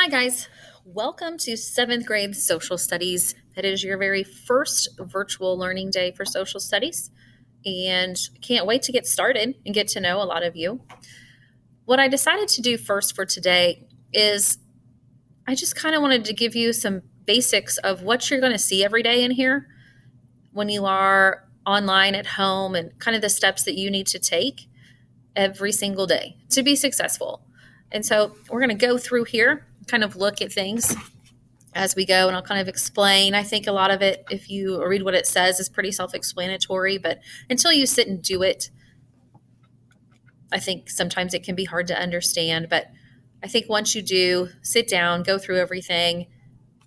Hi, guys. Welcome to seventh grade social studies. It is your very first virtual learning day for social studies, and can't wait to get started and get to know a lot of you. What I decided to do first for today is I just kind of wanted to give you some basics of what you're going to see every day in here when you are online at home and kind of the steps that you need to take every single day to be successful. And so we're going to go through here, kind of look at things as we go, and I'll kind of explain. I think a lot of it, if you read what it says, is pretty self-explanatory, but until you sit and do it, I think sometimes it can be hard to understand. But I think once you do sit down, go through everything,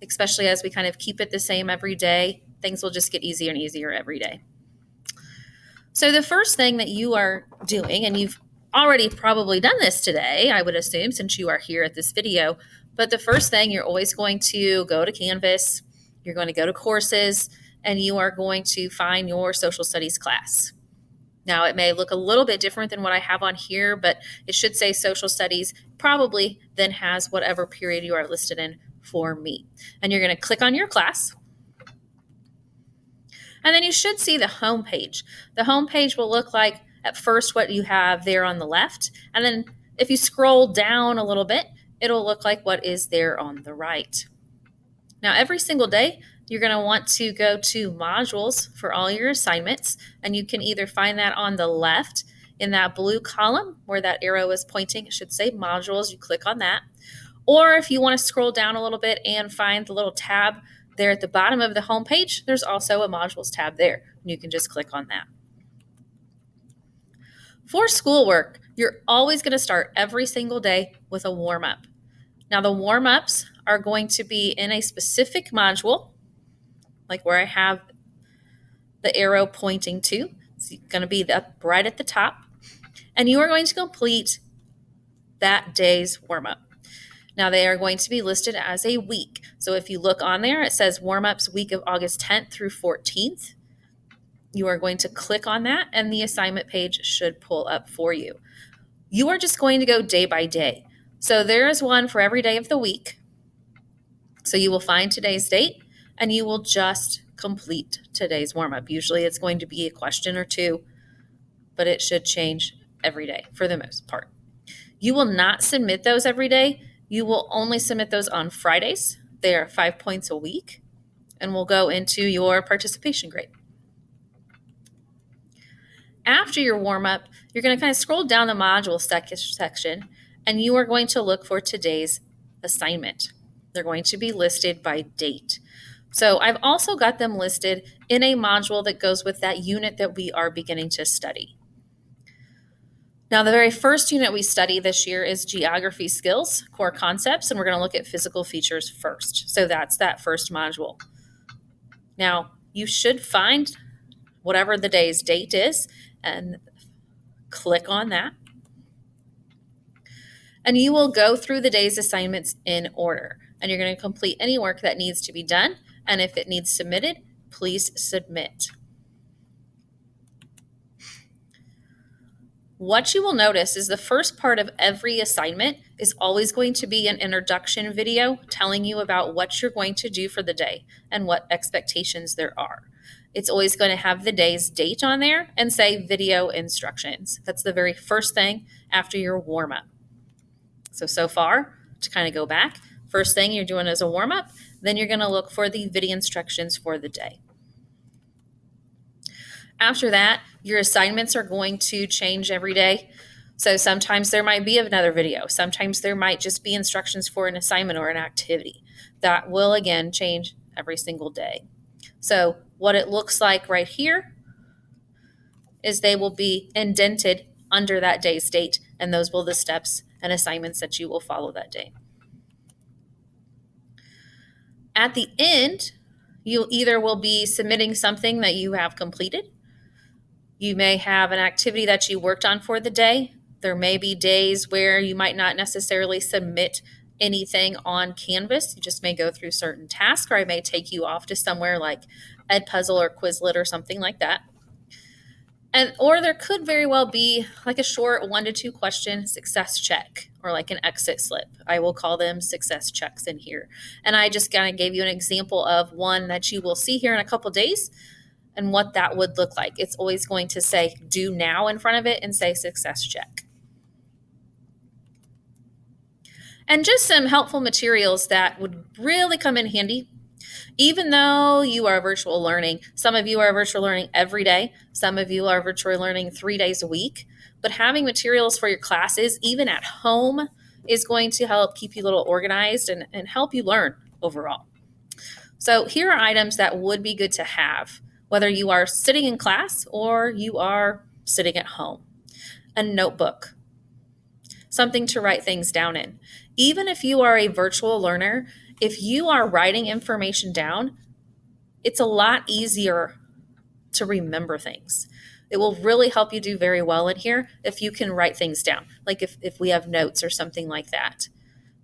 especially as we kind of keep it the same every day, things will just get easier and easier every day. So the first thing that you are doing, and you've already probably done this today, I would assume, since you are here at this video, but the first thing, you're always going to go to Canvas, you're going to go to courses, and you are going to find your social studies class. Now, it may look a little bit different than what I have on here, but it should say social studies, probably then has whatever period you are listed in for me. And you're going to click on your class. And then you should see the home page. The home page will look like at first what you have there on the left. And then if you scroll down a little bit, it'll look like what is there on the right. Now, every single day, you're going to want to go to modules for all your assignments. And you can either find that on the left in that blue column where that arrow is pointing. It should say modules. You click on that. Or if you want to scroll down a little bit and find the little tab there at the bottom of the home page, there's also a modules tab there. And you can just click on that. For schoolwork, you're always going to start every single day with a warm-up. Now, the warm-ups are going to be in a specific module, like where I have the arrow pointing to. It's going to be right at the top. And you are going to complete that day's warm-up. Now, they are going to be listed as a week. So if you look on there, it says warm-ups week of August 10th through 14th. You are going to click on that, and the assignment page should pull up for you. You are just going to go day by day. So there is one for every day of the week. So you will find today's date, and you will just complete today's warm-up. Usually it's going to be a question or two, but it should change every day for the most part. You will not submit those every day. You will only submit those on Fridays. They are 5 points a week, and will go into your participation grade. After your warm-up, you're going to kind of scroll down the module section, and you are going to look for today's assignment. They're going to be listed by date. So I've also got them listed in a module that goes with that unit that we are beginning to study. Now, the very first unit we study this year is Geography Skills, Core Concepts, and we're going to look at physical features first. So that's that first module. Now, you should find whatever the day's date is and click on that. And you will go through the day's assignments in order. And you're going to complete any work that needs to be done. And if it needs submitted, please submit. What you will notice is the first part of every assignment is always going to be an introduction video telling you about what you're going to do for the day and what expectations there are. It's always going to have the day's date on there and say video instructions. That's the very first thing after your warm-up. So far, to kind of go back, first thing you're doing is a warm-up, then you're going to look for the video instructions for the day. After that, your assignments are going to change every day. So sometimes there might be another video. Sometimes there might just be instructions for an assignment or an activity. That will, again, change every single day. So what it looks like right here is they will be indented under that day's date, and those will be the steps and assignments that you will follow that day. At the end, you either will be submitting something that you have completed. You may have an activity that you worked on for the day. There may be days where you might not necessarily submit anything on Canvas. You just may go through certain tasks, or I may take you off to somewhere like Edpuzzle or Quizlet or something like that. Or there could very well be like a short 1 to 2 question success check or like an exit slip. I will call them success checks in here. And I just kind of gave you an example of one that you will see here in a couple days and what that would look like. It's always going to say do now in front of it and say success check. And just some helpful materials that would really come in handy. Even though you are virtual learning, some of you are virtual learning every day, some of you are virtual learning 3 days a week, but having materials for your classes, even at home, is going to help keep you a little organized and help you learn overall. So here are items that would be good to have, whether you are sitting in class or you are sitting at home. A notebook, something to write things down in. Even if you are a virtual learner, if you are writing information down, it's a lot easier to remember things. It will really help you do very well in here if you can write things down, like if we have notes or something like that.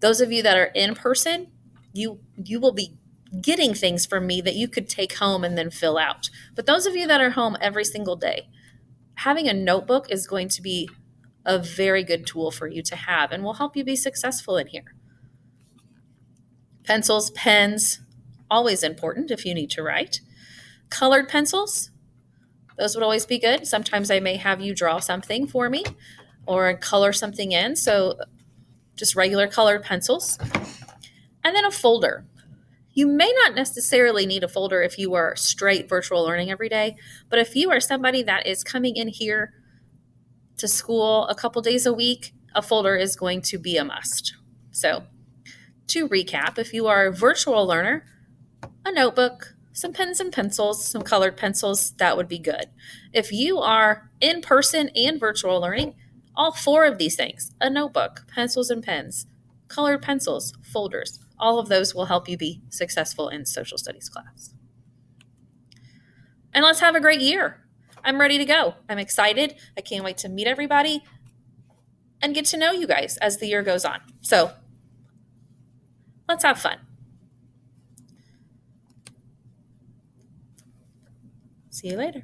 Those of you that are in person, you will be getting things from me that you could take home and then fill out. But those of you that are home every single day, having a notebook is going to be a very good tool for you to have and will help you be successful in here. Pencils, pens, always important if you need to write. Colored pencils, those would always be good. Sometimes I may have you draw something for me or color something in. So just regular colored pencils. And then a folder. You may not necessarily need a folder if you are straight virtual learning every day, but if you are somebody that is coming in here to school a couple days a week, a folder is going to be a must. So to recap, if you are a virtual learner, a notebook, some pens and pencils, some colored pencils, that would be good. If you are in person and virtual learning, all 4 of these things, a notebook, pencils and pens, colored pencils, folders, all of those will help you be successful in social studies class. And let's have a great year. I'm ready to go. I'm excited. I can't wait to meet everybody and get to know you guys as the year goes on. So let's have fun. See you later.